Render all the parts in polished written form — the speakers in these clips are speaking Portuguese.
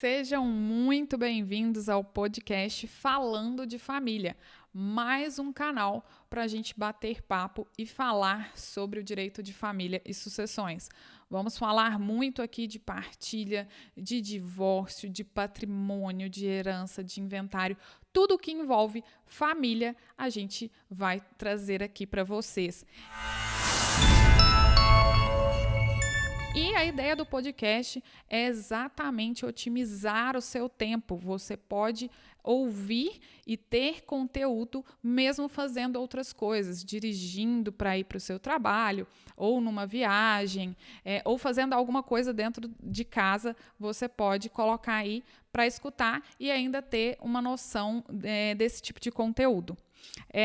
Sejam muito bem-vindos ao podcast Falando de Família, mais um canal para a gente bater papo e falar sobre o direito de família e sucessões. Vamos falar muito aqui de partilha, de divórcio, de patrimônio, de herança, de inventário, tudo que envolve família a gente vai trazer aqui para vocês. E a ideia do podcast é exatamente otimizar o seu tempo. Você pode ouvir e ter conteúdo mesmo fazendo outras coisas, dirigindo para ir para o seu trabalho, ou numa viagem, ou fazendo alguma coisa dentro de casa. Você pode colocar aí para escutar e ainda ter uma noção desse tipo de conteúdo.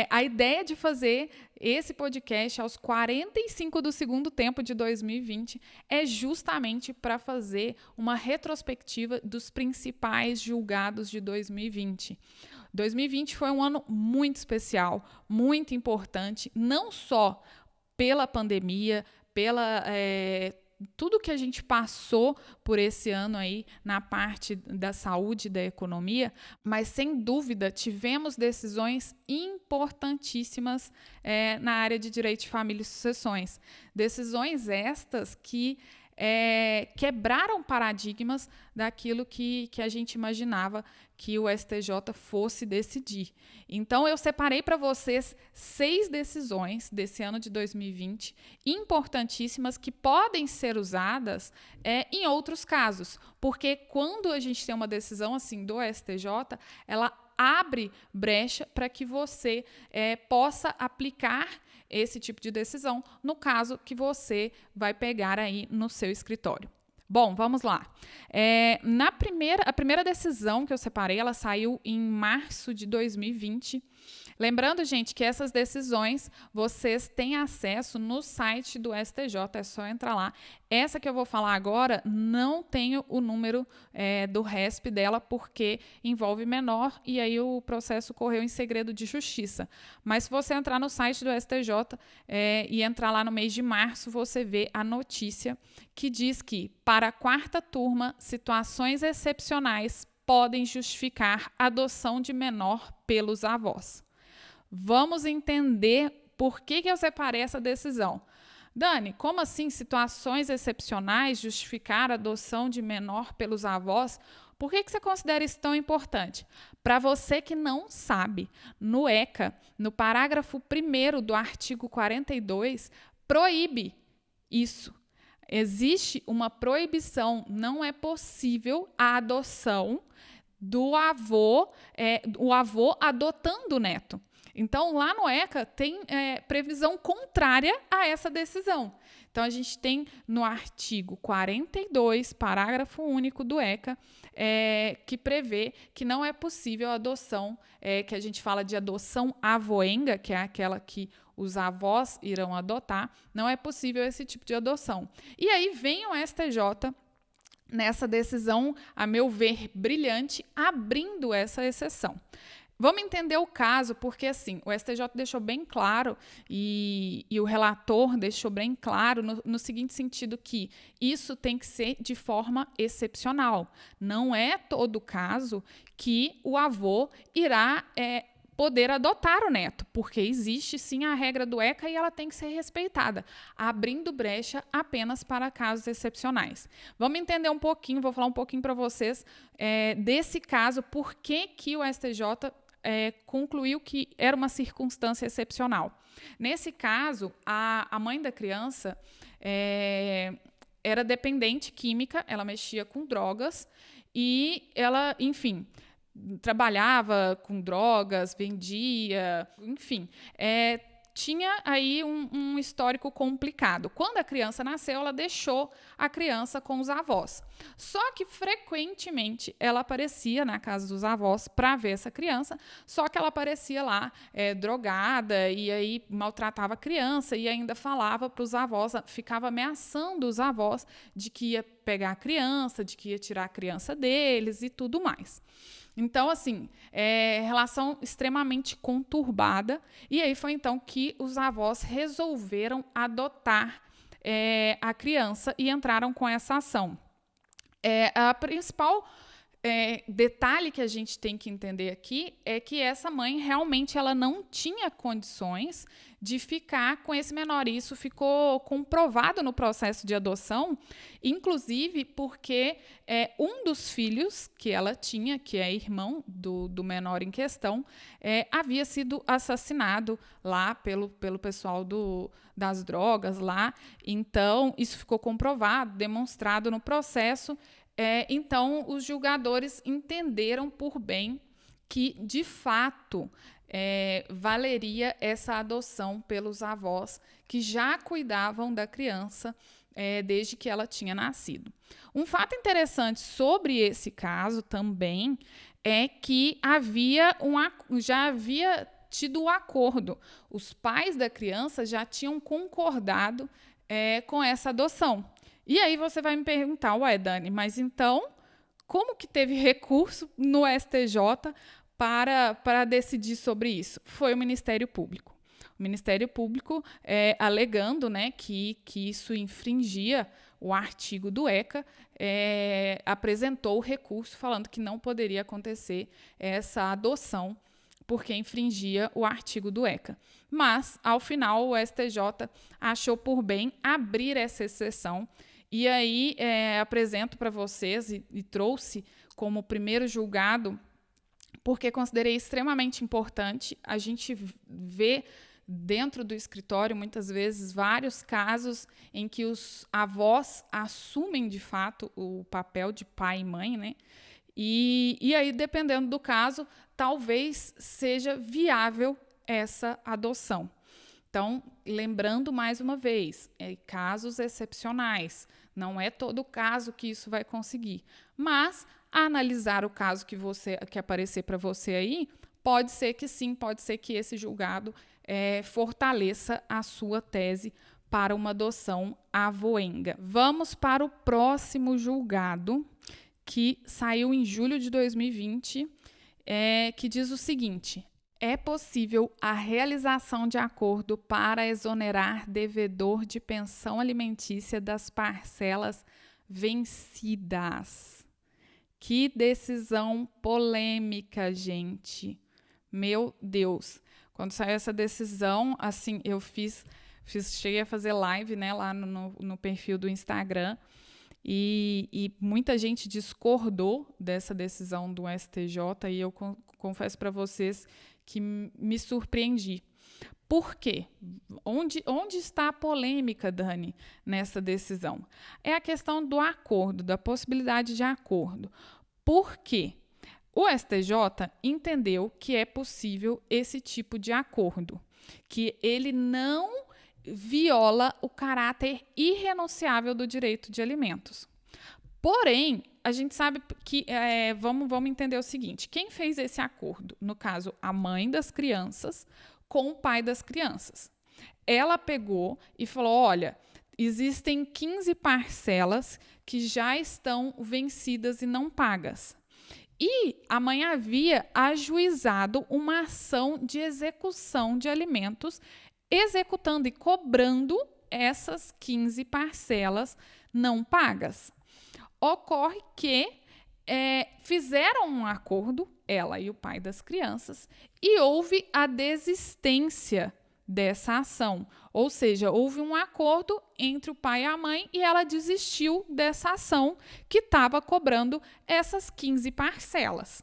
A ideia de fazer esse podcast aos 45 do segundo tempo de 2020 é justamente para fazer uma retrospectiva dos principais julgados de 2020. 2020 foi um ano muito especial, muito importante, não só pela pandemia, pela tudo que a gente passou por esse ano aí na parte da saúde e da economia, mas sem dúvida tivemos decisões importantíssimas na área de direito de família e sucessões. Decisões estas que quebraram paradigmas daquilo que a gente imaginava que o STJ fosse decidir. Então, eu separei para vocês 6 decisões desse ano de 2020, importantíssimas, que podem ser usadas em outros casos, porque quando a gente tem uma decisão assim do STJ, ela abre brecha para que você possa aplicar esse tipo de decisão no caso que você vai pegar aí no seu escritório. Bom, vamos lá. A primeira decisão que eu separei, ela saiu em março de 2020. Lembrando, gente, que essas decisões vocês têm acesso no site do STJ, é só entrar lá. Essa que eu vou falar agora, não tenho o número do RESP dela, porque envolve menor e aí o processo correu em segredo de justiça. Mas se você entrar no site do STJ e entrar lá no mês de março, você vê a notícia que diz que, para a quarta turma, situações excepcionais podem justificar a adoção de menor pelos avós. Vamos entender por que eu separei essa decisão. Dani, como assim situações excepcionais justificar a adoção de menor pelos avós? Por que você considera isso tão importante? Para você que não sabe, no ECA, no parágrafo 1º do artigo 42, proíbe isso. Existe uma proibição, não é possível a adoção do avô, o avô adotando o neto. Então, lá no ECA tem previsão contrária a essa decisão. Então, a gente tem no artigo 42, parágrafo único do ECA, que prevê que não é possível a adoção, que a gente fala de adoção avoenga, que é aquela que os avós irão adotar, não é possível esse tipo de adoção. E aí vem o STJ nessa decisão, a meu ver, brilhante, abrindo essa exceção. Vamos entender o caso, porque assim, o STJ deixou bem claro e o relator deixou bem claro no seguinte sentido, que isso tem que ser de forma excepcional. Não é todo caso que o avô irá poder adotar o neto, porque existe sim a regra do ECA e ela tem que ser respeitada, abrindo brecha apenas para casos excepcionais. Vamos entender um pouquinho, vou falar um pouquinho para vocês desse caso, por que o STJ concluiu que era uma circunstância excepcional. Nesse caso, a mãe da criança era dependente química, ela mexia com drogas e ela, enfim, trabalhava com drogas, vendia, enfim, tinha aí um histórico complicado. Quando a criança nasceu, ela deixou a criança com os avós. Só que, frequentemente, ela aparecia na casa dos avós para ver essa criança, só que ela aparecia lá drogada e aí maltratava a criança e ainda falava para os avós, ficava ameaçando os avós de que ia pegar a criança, de que ia tirar a criança deles e tudo mais. Então, assim, relação extremamente conturbada. E aí foi então que os avós resolveram adotar a criança e entraram com essa ação. A principal detalhe que a gente tem que entender aqui é que essa mãe realmente ela não tinha condições de ficar com esse menor. Isso ficou comprovado no processo de adoção, inclusive porque um dos filhos que ela tinha, que é irmão do menor em questão, havia sido assassinado lá pelo pessoal das drogas lá. Então, isso ficou comprovado, demonstrado no processo. Então, os julgadores entenderam por bem que, de fato, valeria essa adoção pelos avós que já cuidavam da criança desde que ela tinha nascido. Um fato interessante sobre esse caso também é que já havia tido o acordo. Os pais da criança já tinham concordado com essa adoção. E aí você vai me perguntar, ué, Dani, mas então, como que teve recurso no STJ para decidir sobre isso? Foi o Ministério Público. O Ministério Público, alegando, né, que isso infringia o artigo do ECA, apresentou o recurso falando que não poderia acontecer essa adoção porque infringia o artigo do ECA. Mas, ao final, o STJ achou por bem abrir essa exceção. E aí apresento para vocês e trouxe como primeiro julgado, porque considerei extremamente importante. A gente vê dentro do escritório, muitas vezes, vários casos em que os avós assumem, de fato, o papel de pai e mãe, né? E aí, dependendo do caso, talvez seja viável essa adoção. Então, lembrando mais uma vez, casos excepcionais. Não é todo caso que isso vai conseguir. Mas, analisar o caso que aparecer para você aí, pode ser que sim, pode ser que esse julgado fortaleça a sua tese para uma adoção avoenga. Vamos para o próximo julgado, que saiu em julho de 2020, que diz o seguinte: é possível a realização de acordo para exonerar devedor de pensão alimentícia das parcelas vencidas. Que decisão polêmica, gente. Meu Deus. Quando saiu essa decisão, assim, eu cheguei a fazer live, né, lá no perfil do Instagram, e muita gente discordou dessa decisão do STJ, e eu confesso para vocês que me surpreendi. Por quê? Onde está a polêmica, Dani, nessa decisão? É a questão do acordo, da possibilidade de acordo. Por quê? O STJ entendeu que é possível esse tipo de acordo, que ele não viola o caráter irrenunciável do direito de alimentos. Porém, a gente sabe que, vamos entender o seguinte, quem fez esse acordo? No caso, a mãe das crianças com o pai das crianças. Ela pegou e falou, olha, existem 15 parcelas que já estão vencidas e não pagas. E a mãe havia ajuizado uma ação de execução de alimentos, executando e cobrando essas 15 parcelas não pagas. Ocorre que fizeram um acordo, ela e o pai das crianças, e houve a desistência dessa ação. Ou seja, houve um acordo entre o pai e a mãe e ela desistiu dessa ação que estava cobrando essas 15 parcelas.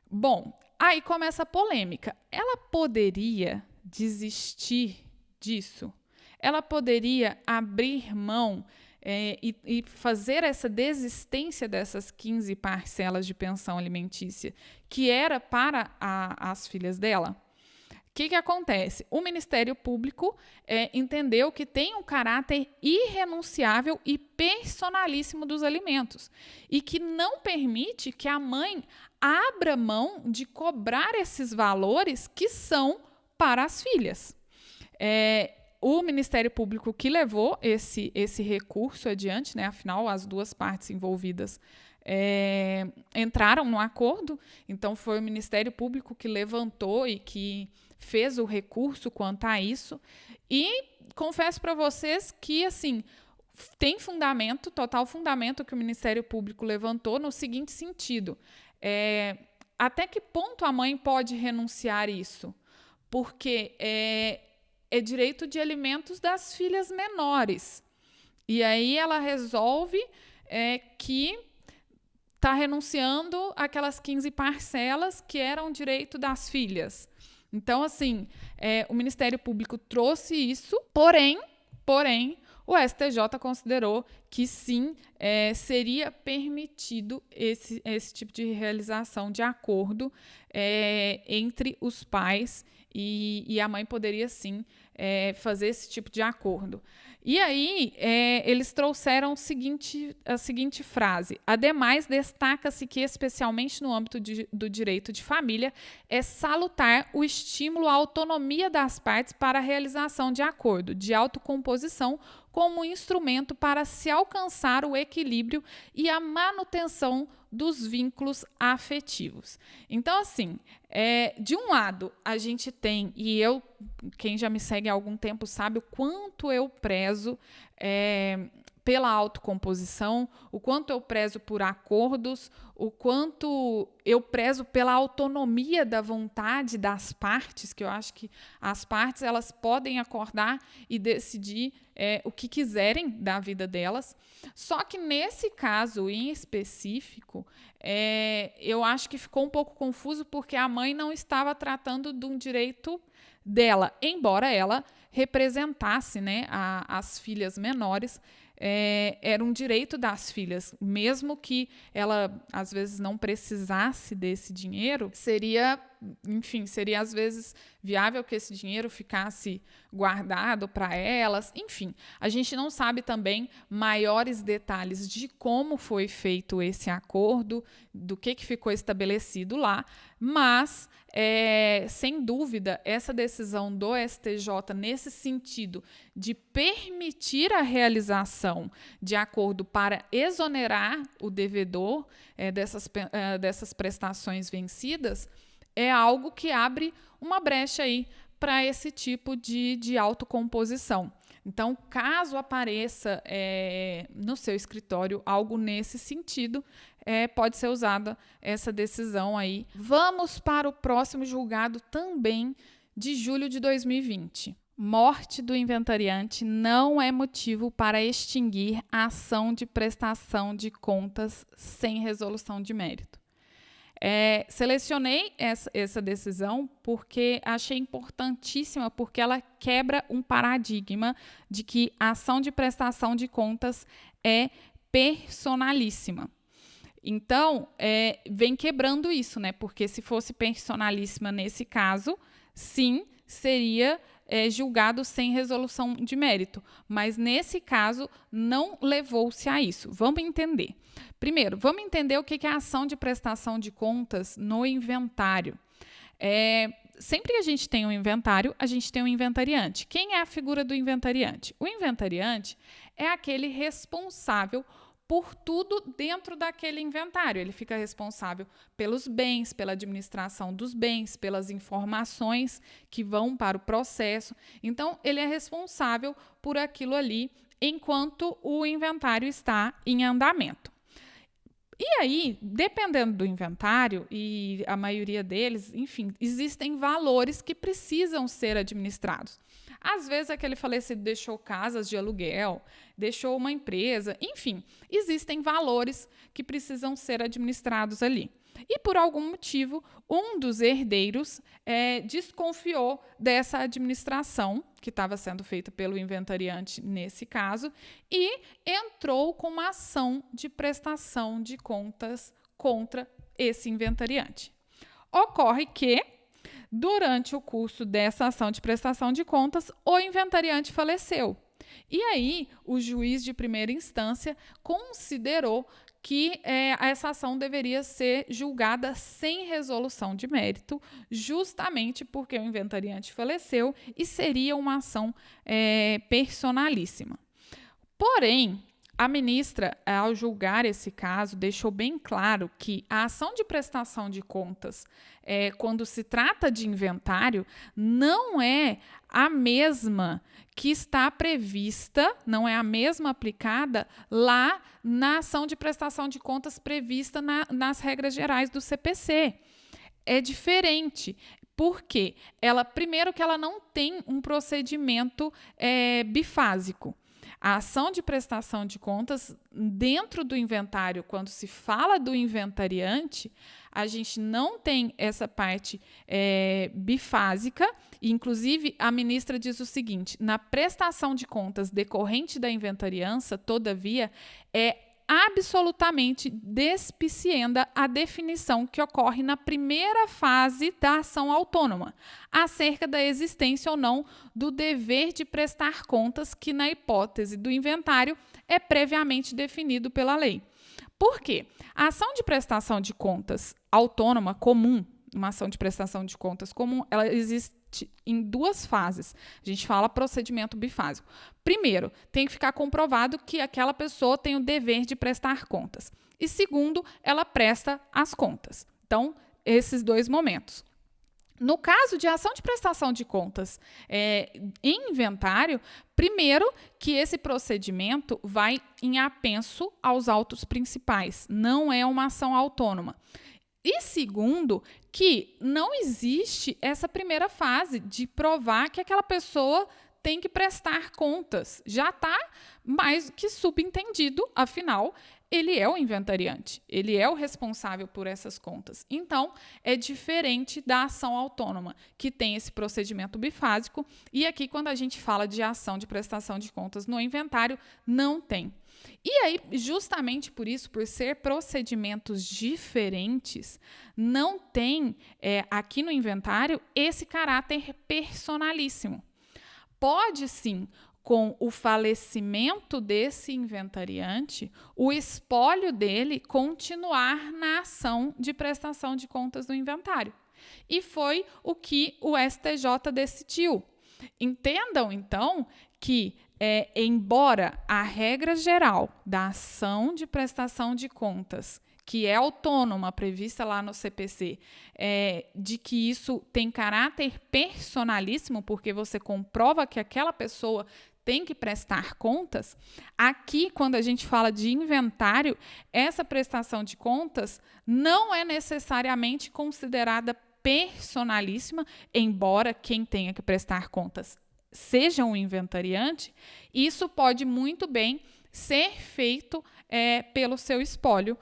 Bom, aí começa a polêmica. Ela poderia desistir disso? Ela poderia abrir mão e fazer essa desistência dessas 15 parcelas de pensão alimentícia que era para as filhas dela? O que acontece? O Ministério Público entendeu que tem um caráter irrenunciável e personalíssimo dos alimentos e que não permite que a mãe abra mão de cobrar esses valores que são para as filhas. O Ministério Público que levou esse recurso adiante, né? Afinal, as duas partes envolvidas entraram no acordo, então foi o Ministério Público que levantou e que fez o recurso quanto a isso. E confesso para vocês que, assim, tem fundamento, total fundamento que o Ministério Público levantou no seguinte sentido: até que ponto a mãe pode renunciar isso? Porque é direito de alimentos das filhas menores. E aí ela resolve que está renunciando àquelas 15 parcelas que eram direito das filhas. Então, assim, o Ministério Público trouxe isso, porém, o STJ considerou que sim, seria permitido esse tipo de realização de acordo entre os pais e a mãe poderia sim fazer esse tipo de acordo. E aí, eles trouxeram a seguinte frase: ademais, destaca-se que, especialmente no âmbito do direito de família, é salutar o estímulo à autonomia das partes para a realização de acordo de autocomposição como instrumento para se alcançar o equilíbrio e a manutenção dos vínculos afetivos. Então, assim, de um lado, a gente tem, e quem já me segue há algum tempo sabe o quanto eu prezo pela autocomposição, o quanto eu prezo por acordos, o quanto eu prezo pela autonomia da vontade das partes, que eu acho que as partes elas podem acordar e decidir o que quiserem da vida delas. Só que nesse caso em específico, eu acho que ficou um pouco confuso porque a mãe não estava tratando de um direito dela, embora ela representasse, né, as filhas menores. Era um direito das filhas, mesmo que ela às vezes não precisasse desse dinheiro, seria às vezes viável que esse dinheiro ficasse guardado para elas. Enfim, a gente não sabe também maiores detalhes de como foi feito esse acordo, do que ficou estabelecido lá, mas sem dúvida essa decisão do STJ nesse sentido de permitir a realização de acordo para exonerar o devedor dessas prestações vencidas é algo que abre uma brecha aí para esse tipo de autocomposição. Então, caso apareça no seu escritório algo nesse sentido, pode ser usada essa decisão aí. Vamos para o próximo julgado também de julho de 2020. Morte do inventariante não é motivo para extinguir a ação de prestação de contas sem resolução de mérito. Selecionei essa decisão porque achei importantíssima, porque ela quebra um paradigma de que a ação de prestação de contas é personalíssima. Então, vem quebrando isso, né? Porque se fosse personalíssima nesse caso, sim, seria julgado sem resolução de mérito. Mas, nesse caso, não levou-se a isso. Vamos entender. Primeiro, vamos entender o que é a ação de prestação de contas no inventário. Sempre que a gente tem um inventário, a gente tem um inventariante. Quem é a figura do inventariante? O inventariante é aquele responsável por tudo dentro daquele inventário. Ele fica responsável pelos bens, pela administração dos bens, pelas informações que vão para o processo. Então, ele é responsável por aquilo ali enquanto o inventário está em andamento. E aí, dependendo do inventário, e a maioria deles, enfim, existem valores que precisam ser administrados. Às vezes, aquele falecido deixou casas de aluguel, deixou uma empresa, enfim, existem valores que precisam ser administrados ali. E, por algum motivo, um dos herdeiros desconfiou dessa administração, que estava sendo feita pelo inventariante nesse caso, e entrou com uma ação de prestação de contas contra esse inventariante. Ocorre que, durante o curso dessa ação de prestação de contas, o inventariante faleceu. E aí, o juiz de primeira instância considerou que essa ação deveria ser julgada sem resolução de mérito, justamente porque o inventariante faleceu e seria uma ação personalíssima. Porém, A ministra, ao julgar esse caso, deixou bem claro que a ação de prestação de contas, quando se trata de inventário, não é a mesma que está prevista, não é a mesma aplicada lá na ação de prestação de contas prevista nas regras gerais do CPC. É diferente. Por quê? Primeiro que ela não tem um procedimento bifásico. A ação de prestação de contas, dentro do inventário, quando se fala do inventariante, a gente não tem essa parte bifásica. Inclusive, a ministra diz o seguinte: na prestação de contas decorrente da inventariança, todavia, é absolutamente despicienda a definição que ocorre na primeira fase da ação autônoma, acerca da existência ou não do dever de prestar contas, que, na hipótese do inventário, é previamente definido pela lei. Por quê? A ação de prestação de contas autônoma comum, uma ação de prestação de contas comum, ela existe em duas fases. A gente fala procedimento bifásico. Primeiro, tem que ficar comprovado que aquela pessoa tem o dever de prestar contas. E segundo, ela presta as contas. Então, esses dois momentos. No caso de ação de prestação de contas em inventário, primeiro que esse procedimento vai em apenso aos autos principais, não é uma ação autônoma. E segundo, que não existe essa primeira fase de provar que aquela pessoa tem que prestar contas. Já está mais que subentendido, afinal, ele é o inventariante, ele é o responsável por essas contas. Então, é diferente da ação autônoma, que tem esse procedimento bifásico, e aqui, quando a gente fala de ação de prestação de contas no inventário, não tem. E aí, justamente por isso, por ser procedimentos diferentes, não tem aqui no inventário esse caráter personalíssimo. Pode sim, com o falecimento desse inventariante, o espólio dele continuar na ação de prestação de contas do inventário. E foi o que o STJ decidiu. Entendam, então, que embora a regra geral da ação de prestação de contas, que é autônoma, prevista lá no CPC, de que isso tem caráter personalíssimo, porque você comprova que aquela pessoa tem que prestar contas, aqui, quando a gente fala de inventário, essa prestação de contas não é necessariamente considerada personalíssima, embora quem tenha que prestar contas seja um inventariante, isso pode muito bem ser feito pelo seu espólio,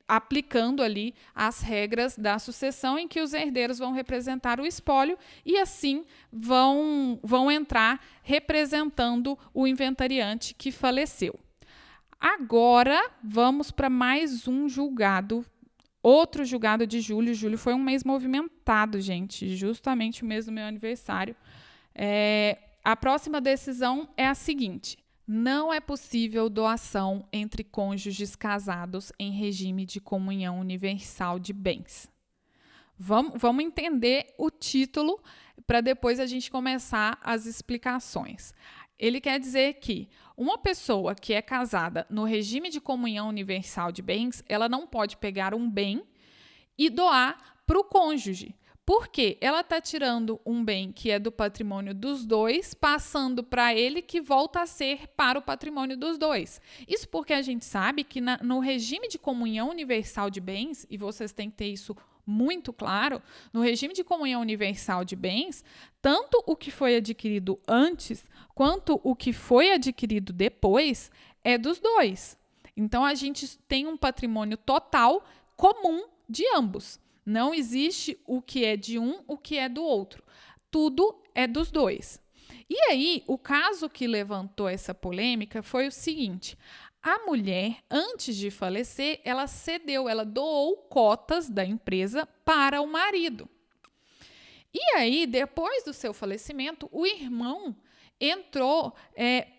aplicando ali as regras da sucessão, em que os herdeiros vão representar o espólio e assim vão entrar representando o inventariante que faleceu. Agora, vamos para mais um julgado. Outro julgado de julho. Julho foi um mês movimentado, gente, justamente o mês do meu aniversário. A próxima decisão é a seguinte: não é possível doação entre cônjuges casados em regime de comunhão universal de bens. Vamos entender o título para depois a gente começar as explicações. Ele quer dizer que uma pessoa que é casada no regime de comunhão universal de bens, ela não pode pegar um bem e doar para o cônjuge. Por quê? Ela está tirando um bem que é do patrimônio dos dois, passando para ele, que volta a ser para o patrimônio dos dois. Isso porque a gente sabe que no regime de comunhão universal de bens, e vocês têm que ter isso muito claro, no regime de comunhão universal de bens, tanto o que foi adquirido antes quanto o que foi adquirido depois é dos dois. Então, a gente tem um patrimônio total comum de ambos. Não existe o que é de um, o que é do outro. Tudo é dos dois. E aí, o caso que levantou essa polêmica foi o seguinte: a mulher, antes de falecer, ela doou cotas da empresa para o marido. E aí, depois do seu falecimento, o irmão entrou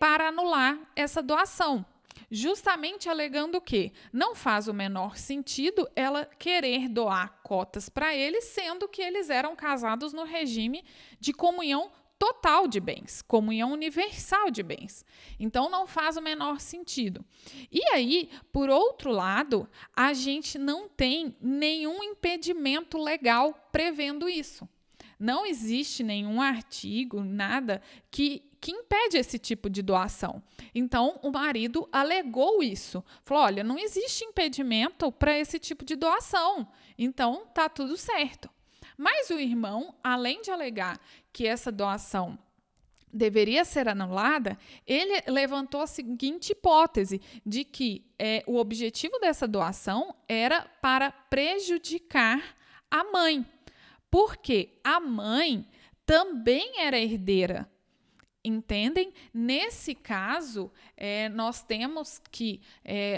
para anular essa doação. Justamente alegando o quê? Não faz o menor sentido ela querer doar cotas para ele, sendo que eles eram casados no regime de comunhão total de bens, comunhão universal de bens. Então, não faz o menor sentido. E aí, por outro lado, a gente não tem nenhum impedimento legal prevendo isso. Não existe nenhum artigo, nada que impede esse tipo de doação. Então, o marido alegou isso. Falou, olha, não existe impedimento para esse tipo de doação. Então, tá tudo certo. Mas o irmão, além de alegar que essa doação deveria ser anulada, ele levantou a seguinte hipótese de que o objetivo dessa doação era para prejudicar a mãe, porque a mãe também era herdeira. Entendem? Nesse caso, nós temos que,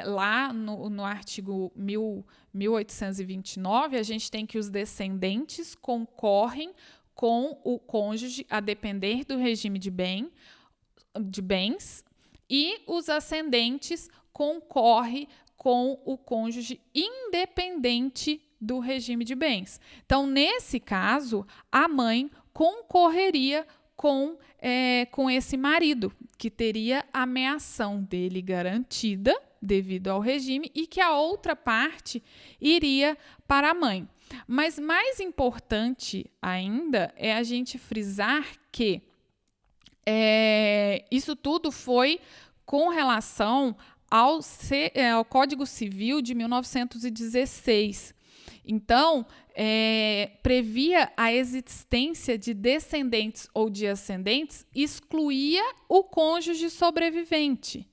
lá no artigo 1829, a gente tem que os descendentes concorrem com o cônjuge a depender do regime de bens e os ascendentes concorrem com o cônjuge independente do regime de bens. Então, nesse caso, a mãe concorreria com esse marido, que teria a meação dele garantida devido ao regime e que a outra parte iria para a mãe. Mas mais importante ainda é a gente frisar que isso tudo foi com relação ao Código Civil de 1916. Então, previa a existência de descendentes ou de ascendentes, excluía o cônjuge sobrevivente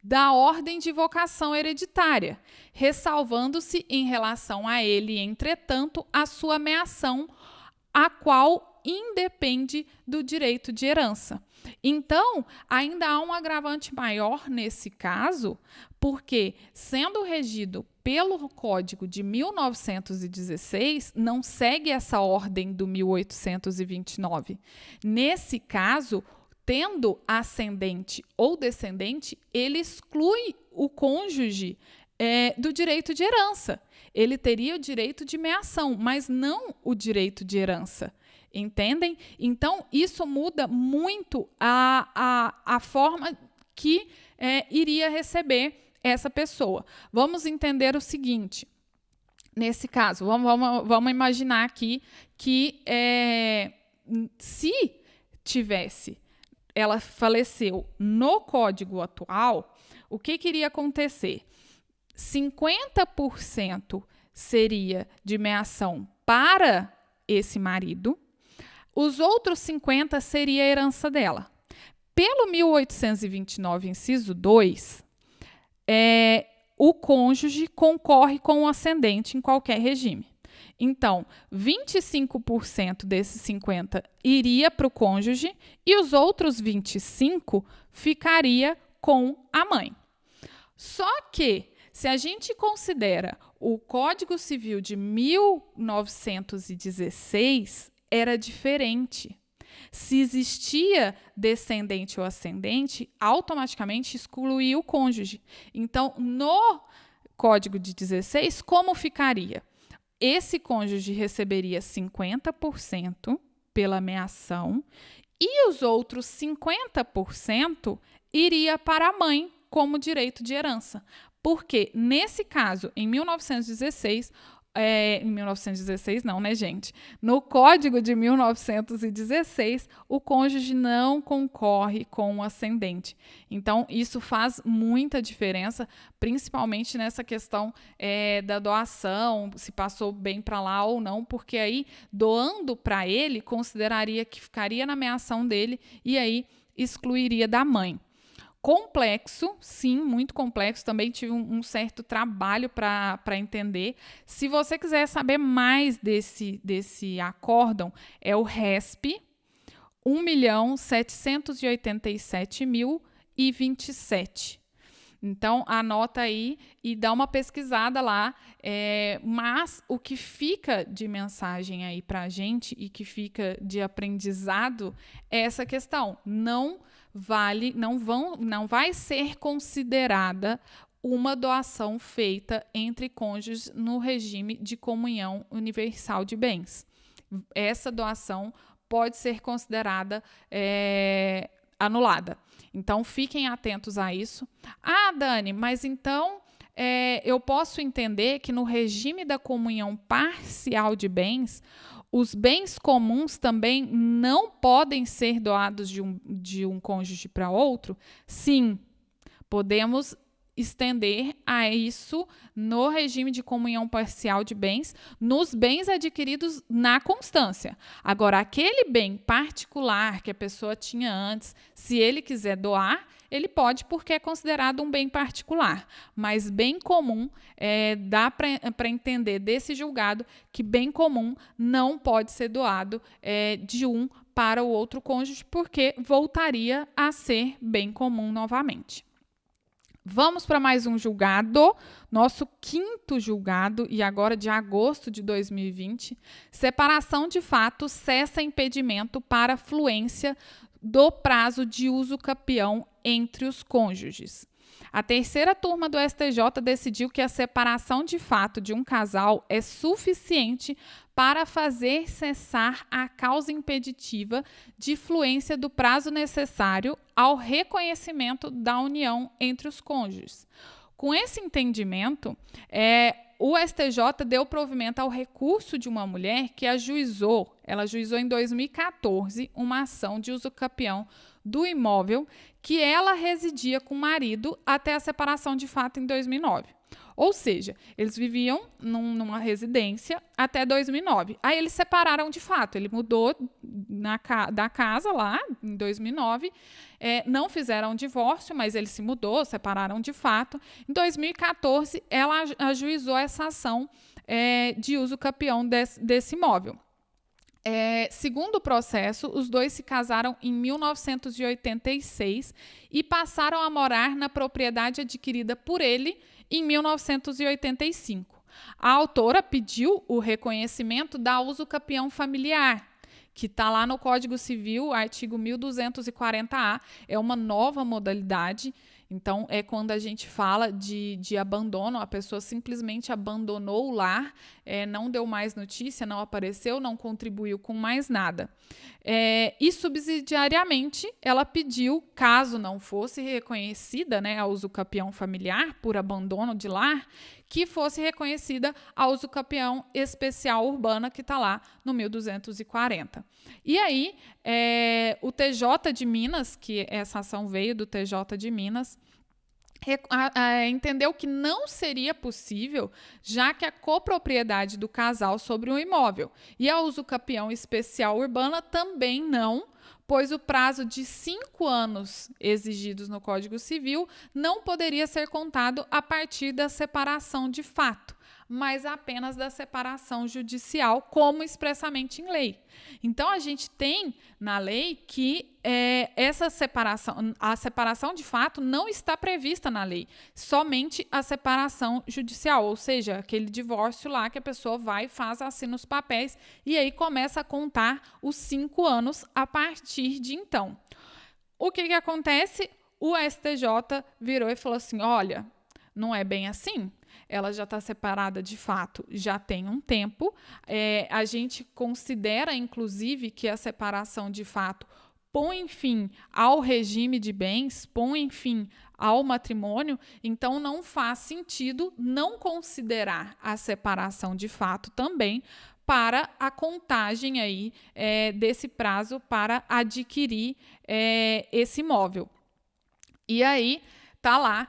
da ordem de vocação hereditária, ressalvando-se em relação a ele, entretanto, a sua meação, a qual independe do direito de herança. Então, ainda há um agravante maior nesse caso, porque, sendo regido pelo Código de 1916, não segue essa ordem do 1829. Nesse caso, tendo ascendente ou descendente, ele exclui o cônjuge do direito de herança. Ele teria o direito de meação, mas não o direito de herança. Entendem? Então, isso muda muito a forma que iria receber essa pessoa. Vamos entender o seguinte. Nesse caso, vamos imaginar aqui que se ela faleceu no código atual, o que iria acontecer? 50% seria de meação para esse marido, os outros 50% seria a herança dela. Pelo 1829, inciso 2, o cônjuge concorre com o ascendente em qualquer regime. Então, 25% desses 50% iria para o cônjuge e os outros 25% ficaria com a mãe. Só que, se a gente considera o Código Civil de 1916, era diferente. Se existia descendente ou ascendente, automaticamente excluía o cônjuge. Então, no Código de 16, como ficaria? Esse cônjuge receberia 50% pela meação e os outros 50% iria para a mãe como direito de herança. Porque, nesse caso, em 1916, não, né, gente? No Código de 1916, o cônjuge não concorre com o ascendente. Então, isso faz muita diferença, principalmente nessa questão da doação, se passou bem para lá ou não, porque aí, doando para ele, consideraria que ficaria na meação dele e aí excluiria da mãe. Complexo, sim, muito complexo. Também tive um certo trabalho para entender. Se você quiser saber mais desse acórdão, é o RESP 1.787.027. Então, anota aí e dá uma pesquisada lá. Mas o que fica de mensagem aí para a gente e que fica de aprendizado é essa questão. Não vai ser considerada uma doação feita entre cônjuges no regime de comunhão universal de bens. Essa doação pode ser considerada anulada. Então, fiquem atentos a isso. Ah, Dani, mas então eu posso entender que no regime da comunhão parcial de bens, os bens comuns também não podem ser doados de um cônjuge para outro? Sim, podemos estender a isso no regime de comunhão parcial de bens, nos bens adquiridos na constância. Agora, aquele bem particular que a pessoa tinha antes, se ele quiser doar, ele pode, porque é considerado um bem particular. Mas bem comum, dá para entender desse julgado que bem comum não pode ser doado de um para o outro cônjuge, porque voltaria a ser bem comum novamente. Vamos para mais um julgado, nosso 5º julgado, e agora de agosto de 2020. Separação de fato cessa impedimento para fluência do prazo de uso capião entre os cônjuges. A 3ª turma do STJ decidiu que a separação de fato de um casal é suficiente para fazer cessar a causa impeditiva de fluência do prazo necessário ao reconhecimento da união entre os cônjuges. Com esse entendimento, o STJ deu provimento ao recurso de uma mulher que ajuizou em 2014 uma ação de uso capião do imóvel que ela residia com o marido até a separação de fato em 2009. Ou seja, eles viviam numa residência até 2009. Aí eles separaram de fato. Ele mudou da casa lá em 2009. Não fizeram divórcio, mas ele se mudou, separaram de fato. Em 2014, ela ajuizou essa ação de uso capião desse imóvel. Segundo o processo, os dois se casaram em 1986 e passaram a morar na propriedade adquirida por ele em 1985. A autora pediu o reconhecimento da uso capião familiar, que está lá no Código Civil, artigo 1240-A, é uma nova modalidade. Então, é quando a gente fala de abandono, a pessoa simplesmente abandonou o lar, não deu mais notícia, não apareceu, não contribuiu com mais nada. E subsidiariamente, ela pediu, caso não fosse reconhecida a uso capião familiar por abandono de lar, que fosse reconhecida a uso capião especial urbana, que está lá no 1240. E aí, o TJ de Minas, que essa ação veio do TJ de Minas, entendeu que não seria possível, já que a copropriedade do casal sobre um imóvel e a uso capião especial urbana também não, pois o prazo de 5 anos exigidos no Código Civil não poderia ser contado a partir da separação de fato, mas apenas da separação judicial, como expressamente em lei. Então, a gente tem na lei que a separação de fato não está prevista na lei, somente a separação judicial, ou seja, aquele divórcio lá que a pessoa vai, faz, assina os papéis e aí começa a contar os 5 anos a partir de então. O que acontece? O STJ virou e falou assim, olha, não é bem assim. Ela já está separada de fato, já tem um tempo. A gente considera, inclusive, que a separação de fato põe fim ao regime de bens, põe fim ao matrimônio, então não faz sentido não considerar a separação de fato também para a contagem aí, desse prazo para adquirir esse imóvel. E aí, está lá,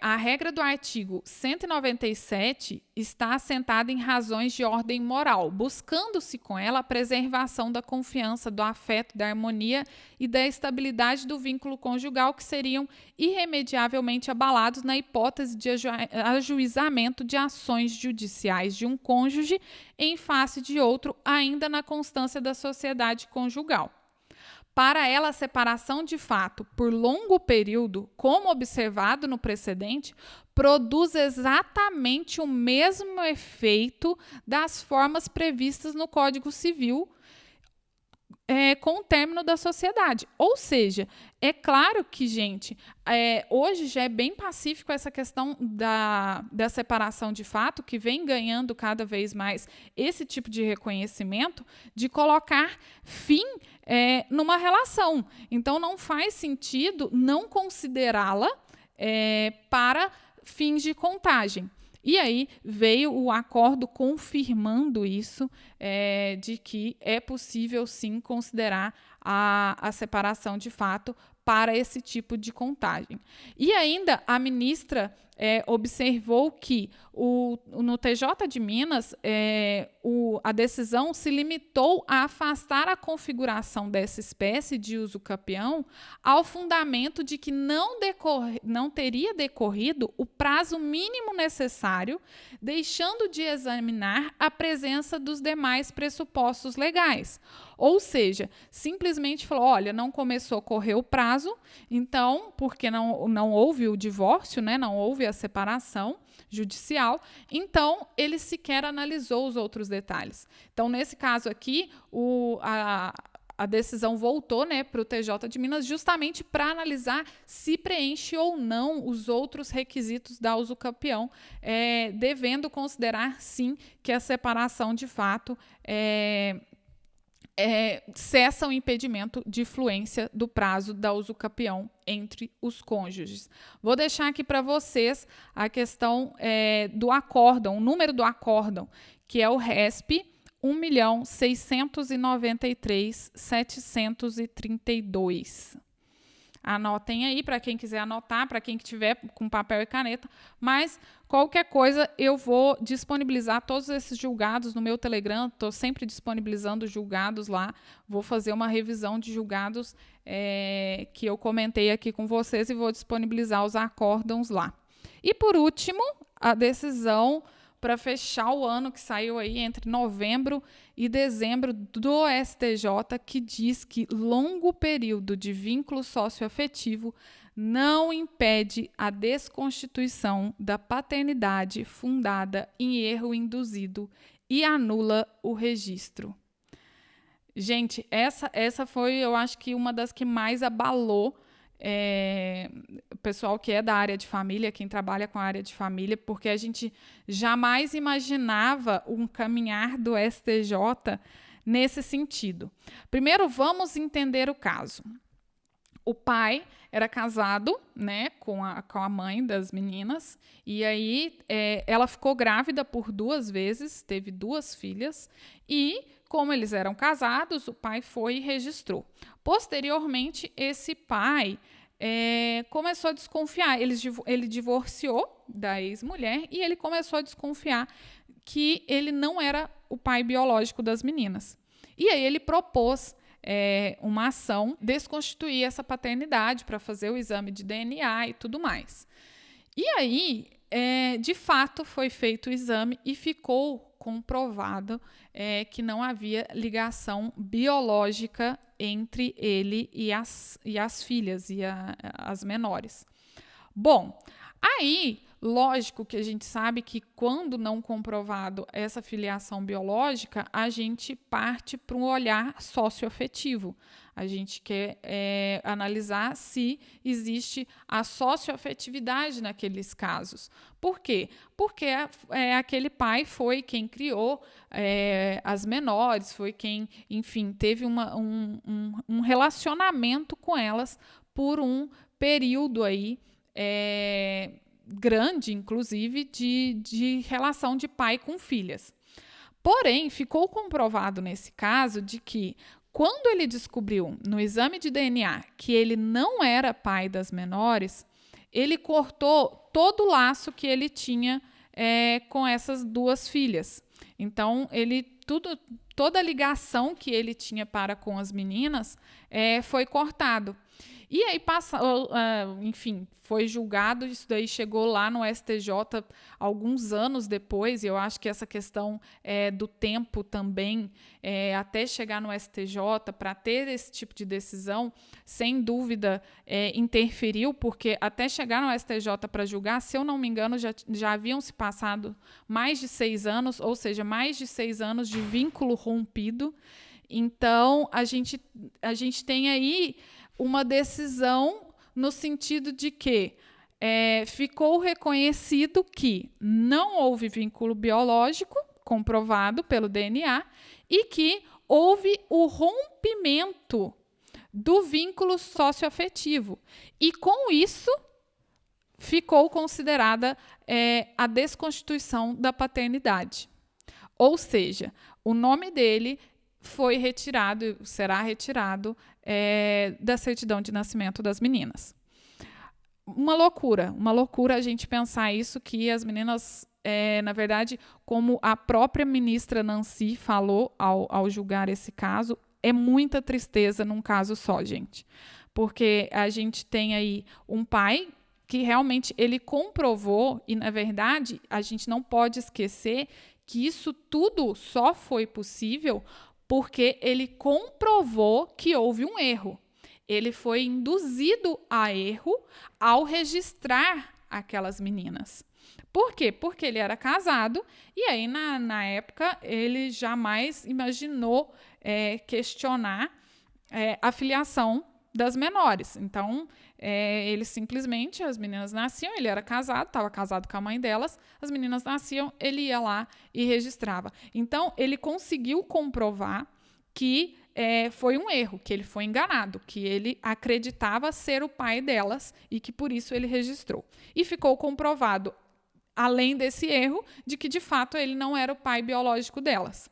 a regra do artigo 197 está assentada em razões de ordem moral, buscando-se com ela a preservação da confiança, do afeto, da harmonia e da estabilidade do vínculo conjugal que seriam irremediavelmente abalados na hipótese de ajuizamento de ações judiciais de um cônjuge em face de outro, ainda na constância da sociedade conjugal. Para ela, a separação de fato por longo período, como observado no precedente, produz exatamente o mesmo efeito das formas previstas no Código Civil, com o término da sociedade. Ou seja, é claro que, gente, hoje já é bem pacífico essa questão da separação de fato, que vem ganhando cada vez mais esse tipo de reconhecimento, de colocar fim numa relação. Então, não faz sentido não considerá-la para fins de contagem. E aí veio o acordo confirmando isso, de que é possível sim considerar a separação de fato para esse tipo de contagem. E ainda a ministra observou que no TJ de Minas, a decisão se limitou a afastar a configuração dessa espécie de uso capião ao fundamento de que não teria decorrido o prazo mínimo necessário, deixando de examinar a presença dos demais pressupostos legais. Ou seja, simplesmente falou, olha, não começou a correr o prazo, então, porque não houve o divórcio, né, não houve a separação judicial, então ele sequer analisou os outros detalhes. Então, nesse caso aqui, a decisão voltou, né, para o TJ de Minas justamente para analisar se preenche ou não os outros requisitos da usucapião, devendo considerar, sim, que a separação de fato cessa o impedimento de fluência do prazo da usucapião entre os cônjuges. Vou deixar aqui para vocês a questão do acórdão, o número do acórdão, que é o RESP 1.693.732. Anotem aí, para quem quiser anotar, para quem tiver com papel e caneta, mas qualquer coisa eu vou disponibilizar todos esses julgados no meu Telegram, estou sempre disponibilizando julgados lá, vou fazer uma revisão de julgados que eu comentei aqui com vocês e vou disponibilizar os acórdãos lá. E por último, a decisão para fechar o ano que saiu aí entre novembro e dezembro do STJ, que diz que longo período de vínculo socioafetivo não impede a desconstituição da paternidade fundada em erro induzido e anula o registro. Gente, essa foi, eu acho que uma das que mais abalou o pessoal que é da área de família, quem trabalha com a área de família, porque a gente jamais imaginava um caminhar do STJ nesse sentido. Primeiro, vamos entender o caso. O pai era casado, né, com a mãe das meninas, e aí ela ficou grávida por 2 vezes, teve 2 filhas, e como eles eram casados, o pai foi e registrou. Posteriormente, esse pai começou a desconfiar. Ele divorciou da ex-mulher e ele começou a desconfiar que ele não era o pai biológico das meninas. E aí ele propôs uma ação, desconstituir essa paternidade para fazer o exame de DNA e tudo mais. E aí, de fato, foi feito o exame e ficou comprovado que não havia ligação biológica entre ele e as filhas, e as menores. Bom, aí, lógico que a gente sabe que quando não comprovado essa filiação biológica, a gente parte para um olhar socioafetivo. A gente quer analisar se existe a socioafetividade naqueles casos. Por quê? Porque aquele pai foi quem criou as menores, foi quem, enfim, teve um relacionamento com elas por um período aí grande, inclusive, de relação de pai com filhas. Porém, ficou comprovado nesse caso de que quando ele descobriu no exame de DNA que ele não era pai das menores, ele cortou todo o laço que ele tinha com essas 2 filhas. Então, toda a ligação que ele tinha para com as meninas foi cortado. E aí, enfim, foi julgado, isso daí chegou lá no STJ alguns anos depois, e eu acho que essa questão do tempo também, até chegar no STJ, para ter esse tipo de decisão, sem dúvida, interferiu, porque até chegar no STJ para julgar, se eu não me engano, já haviam se passado mais de 6 anos, ou seja, mais de 6 anos de vínculo rompido. Então, a gente tem aí uma decisão no sentido de que ficou reconhecido que não houve vínculo biológico comprovado pelo DNA e que houve o rompimento do vínculo socioafetivo. E, com isso, ficou considerada a desconstituição da paternidade. Ou seja, o nome dele foi retirado, será retirado da certidão de nascimento das meninas. Uma loucura a gente pensar isso, que as meninas, na verdade, como a própria ministra Nancy falou ao julgar esse caso, é muita tristeza num caso só, gente. Porque a gente tem aí um pai que realmente ele comprovou, e, na verdade, a gente não pode esquecer que isso tudo só foi possível porque ele comprovou que houve um erro. Ele foi induzido a erro ao registrar aquelas meninas. Por quê? Porque ele era casado e aí, na época, ele jamais imaginou questionar a filiação das menores. Então, ele simplesmente, as meninas nasciam, ele era casado, estava casado com a mãe delas, as meninas nasciam, ele ia lá e registrava. Então, ele conseguiu comprovar que foi um erro, que ele foi enganado, que ele acreditava ser o pai delas e que por isso ele registrou. E ficou comprovado, além desse erro, de que de fato ele não era o pai biológico delas.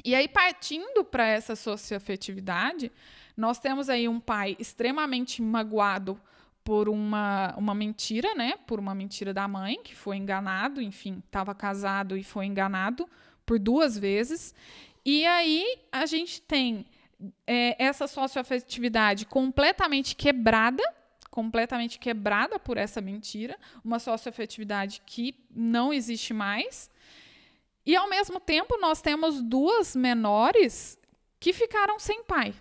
E aí, partindo para essa socioafetividade, nós temos aí um pai extremamente magoado por uma mentira, né? Por uma mentira da mãe, que foi enganado, enfim, estava casado e foi enganado por 2 vezes. E aí a gente tem essa socioafetividade completamente quebrada por essa mentira, uma socioafetividade que não existe mais. E, ao mesmo tempo, nós temos 2 menores que ficaram sem pai.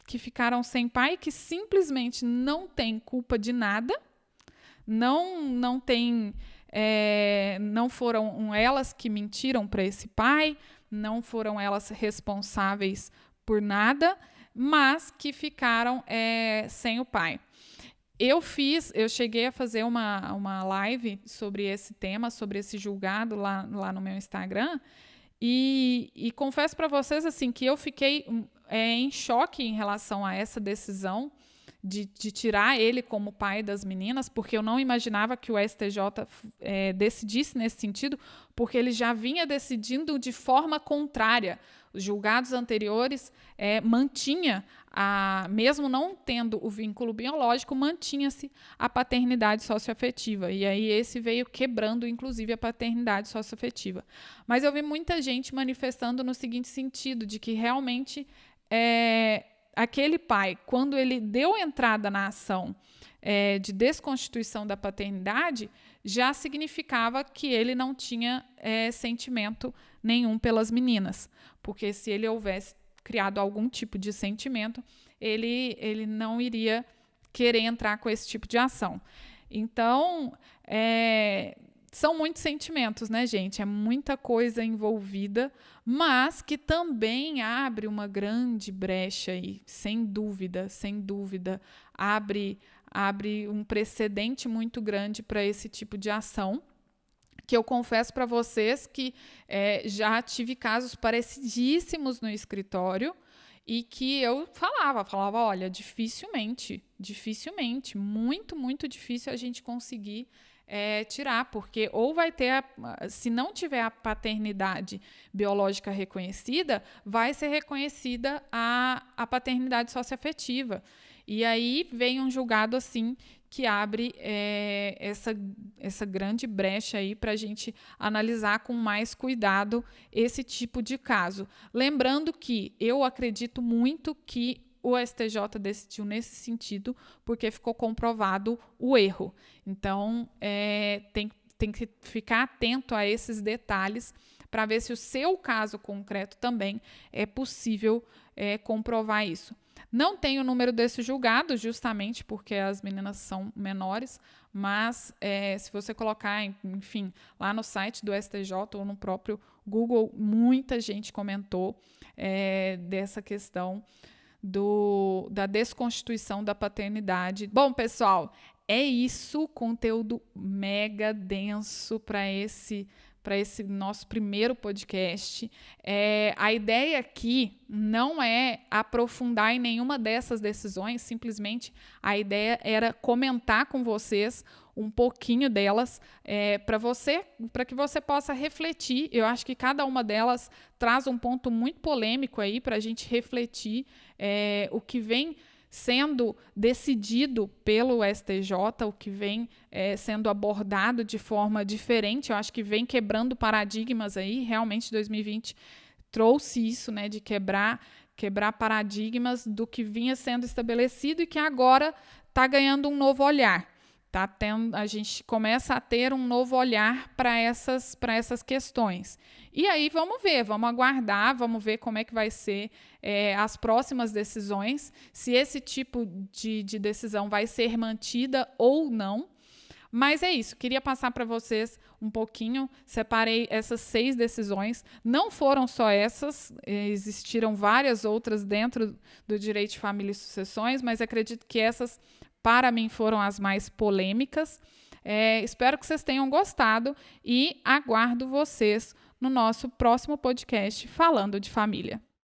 Que simplesmente não têm culpa de nada, não foram elas que mentiram para esse pai, não foram elas responsáveis por nada, mas que ficaram sem o pai. Eu cheguei a fazer uma live sobre esse tema, sobre esse julgado lá no meu Instagram, e confesso para vocês assim, que eu fiquei em choque em relação a essa decisão de tirar ele como pai das meninas, porque eu não imaginava que o STJ decidisse nesse sentido, porque ele já vinha decidindo de forma contrária. Os julgados anteriores mantinha, mesmo não tendo o vínculo biológico, mantinha-se a paternidade socioafetiva. E aí esse veio quebrando, inclusive, a paternidade socioafetiva. Mas eu vi muita gente manifestando no seguinte sentido, de que realmente aquele pai, quando ele deu entrada na ação de desconstituição da paternidade, já significava que ele não tinha sentimento nenhum pelas meninas, porque se ele houvesse criado algum tipo de sentimento, ele não iria querer entrar com esse tipo de ação. Então, são muitos sentimentos, né, gente? É muita coisa envolvida, mas que também abre uma grande brecha aí, sem dúvida, abre um precedente muito grande para esse tipo de ação, que eu confesso para vocês que já tive casos parecidíssimos no escritório e que eu falava, olha, dificilmente, muito difícil a gente conseguir tirar, porque ou vai ter, se não tiver a paternidade biológica reconhecida, vai ser reconhecida a paternidade socioafetiva. E aí vem um julgado assim que abre essa grande brecha aí para a gente analisar com mais cuidado esse tipo de caso. Lembrando que eu acredito muito que o STJ decidiu nesse sentido, porque ficou comprovado o erro. Então, tem que ficar atento a esses detalhes para ver se o seu caso concreto também é possível comprovar isso. Não tem o número desse julgado, justamente porque as meninas são menores, mas se você colocar, enfim, lá no site do STJ ou no próprio Google, muita gente comentou dessa questão da desconstituição da paternidade. Bom, pessoal, é isso, conteúdo mega denso para esse nosso primeiro podcast. A ideia aqui não é aprofundar em nenhuma dessas decisões, simplesmente a ideia era comentar com vocês um pouquinho delas para que você possa refletir. Eu acho que cada uma delas traz um ponto muito polêmico aí para a gente refletir o que vem sendo decidido pelo STJ, o que vem sendo abordado de forma diferente. Eu acho que vem quebrando paradigmas aí. Realmente 2020 trouxe isso, né, de quebrar paradigmas do que vinha sendo estabelecido e que agora está ganhando um novo olhar. A gente começa a ter um novo olhar para essas questões. E aí vamos aguardar, vamos ver como é que vai ser as próximas decisões, se esse tipo de decisão vai ser mantida ou não. Mas é isso, queria passar para vocês um pouquinho, separei essas 6 decisões, não foram só essas, existiram várias outras dentro do direito de família e sucessões, mas acredito que essas, para mim, foram as mais polêmicas. Espero que vocês tenham gostado e aguardo vocês no nosso próximo podcast falando de família.